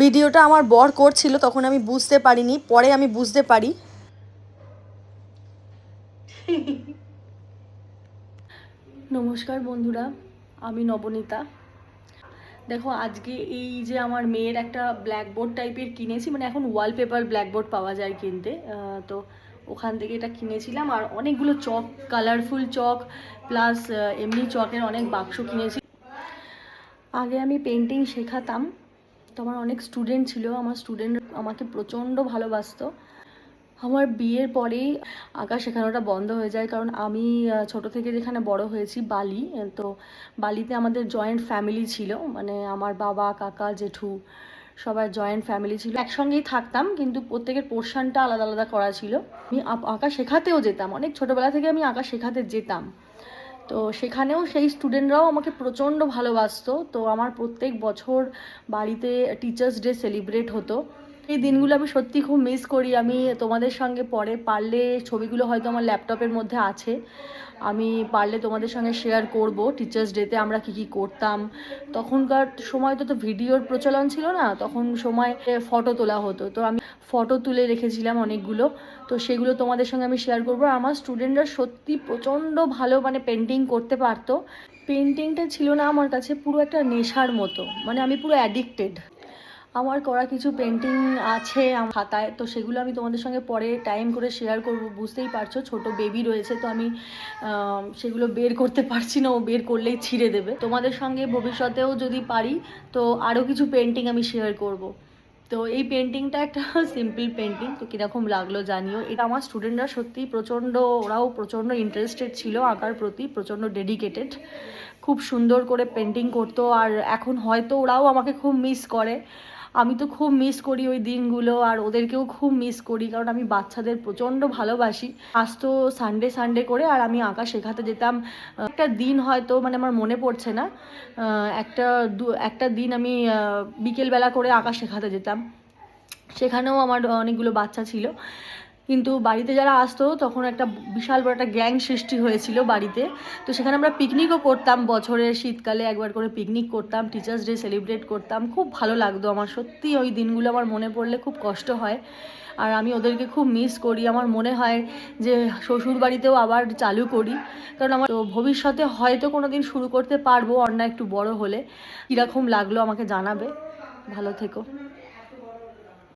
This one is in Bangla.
ভিডিওটা আমার বর করছিল, তখন আমি বুঝতে পারিনি, পরে আমি বুঝতে পারি। নমস্কার বন্ধুরা, আমি নবনীতা। দেখো আজকে এই যে আমার মেয়ের একটা ব্ল্যাকবোর্ড টাইপের কিনেছি, মানে এখন ওয়ালপেপার ব্ল্যাকবোর্ড পাওয়া যায় কিনতে, তো ওখান থেকে এটা কিনেছিলাম। আর অনেকগুলো চক, কালারফুল চক প্লাস এমনি চকের অনেক বাক্স কিনেছি। আগে আমি পেন্টিং শেখাতাম, তো আমার অনেক স্টুডেন্ট ছিল, আমার স্টুডেন্ট আমাকে প্রচণ্ড ভালোবাসতো। আমার বিয়ের পরেই আঁকা শেখানোটা বন্ধ হয়ে যায়, কারণ আমি ছোট থেকে যেখানে বড় হয়েছি বালি, তো বালিতে আমাদের জয়েন্ট ফ্যামিলি ছিল, মানে আমার বাবা, কাকা, জেঠু সবার জয়েন্ট ফ্যামিলি ছিল, একসঙ্গেই থাকতাম, কিন্তু প্রত্যেকের পোর্শনটা আলাদা আলাদা করা ছিল। আমি আঁকা শেখাতেও যেতাম, অনেক ছোটোবেলা থেকে আমি আঁকা শেখাতে যেতাম। তো সেখানেও সেই স্টুডেন্টরাও আমাকে প্রচণ্ড ভালোবাসতো। তো আমার প্রত্যেক বছর বাড়িতে টিচার্স ডে সেলিব্রেট হতো। এই দিনগুলো আমি সত্যি খুব মিস করি। আমি তোমাদের সঙ্গে পরে পারলে, ছবিগুলো হয়তো আমার ল্যাপটপের মধ্যে আছে, আমি পারলে তোমাদের সঙ্গে শেয়ার করব টিচার্স ডেতে আমরা কী কী করতাম। তখনকার সময় তো ভিডিওর প্রচলন ছিল না, তখন সময় ফটো তোলা হতো, তো আমি ফটো তুলে রেখেছিলাম অনেকগুলো, তো সেগুলো তোমাদের সঙ্গে আমি শেয়ার করবো। আমার স্টুডেন্টরা সত্যি প্রচণ্ড ভালো, মানে পেন্টিং করতে পারতো। পেন্টিংটা ছিল না আমার কাছে পুরো একটা নেশার মতো, মানে আমি পুরো অ্যাডিক্টেড। আমার করা কিছু পেন্টিং আছে আমার খাতায়, তো সেগুলো আমি তোমাদের সঙ্গে পরে টাইম করে শেয়ার করব। বুঝতেই পারছো ছোট বেবি রয়েছে, তো আমি সেগুলো বের করতে পারছি না, ও বের করলেই ছিঁড়ে দেবে। তোমাদের সঙ্গে ভবিষ্যতেও যদি পারি তো আরও কিছু পেন্টিং আমি শেয়ার করব। তো এই পেন্টিংটা একটা সিম্পল পেন্টিং, তো কীরকম লাগলো জানিও। এটা আমার স্টুডেন্টরা সত্যি প্রচণ্ড, ওরাও প্রচণ্ড ইন্টারেস্টেড ছিল আঁকার প্রতি, প্রচণ্ড ডেডিকেটেড, খুব সুন্দর করে পেন্টিং করতো। আর এখন হয়তো ওরাও আমাকে খুব মিস করে, আমি তো খুব মিস করি ওই দিনগুলো, আর ওদেরকেও খুব মিস করি, কারণ আমি বাচ্চাদের প্রচণ্ড ভালোবাসি। আসতো সানডে সানডে করে, আর আমি আঁকা শেখাতে যেতাম। একটা দিন হয়তো, মানে আমার মনে পড়ছে না, একটা দিন আমি বিকেলবেলা করে আঁকা শেখাতে যেতাম। সেখানেও আমার অনেকগুলো বাচ্চা ছিল, কিন্তু বাড়িতে যারা আসতো তখন একটা বিশাল বড় একটা গ্যাং সৃষ্টি হয়েছিল বাড়িতে। তো সেখানে আমরা পিকনিকও করতাম, বছরের শীতকালে একবার করে পিকনিক করতাম, টিচার্স ডে সেলিব্রেট করতাম, খুব ভালো লাগতো আমার। সত্যি ওই দিনগুলো আমার মনে পড়লে খুব কষ্ট হয়, আর আমি ওদেরকে খুব মিস করি। আমার মনে হয় যে শ্বশুর বাড়িতেও আবার চালু করি, কারণ আমার তো ভবিষ্যতে হয়তো কোনো দিন শুরু করতে পারবো, অন্য একটু বড় হলে। কীরকম লাগলো আমাকে জানাবে। ভালো থেকো।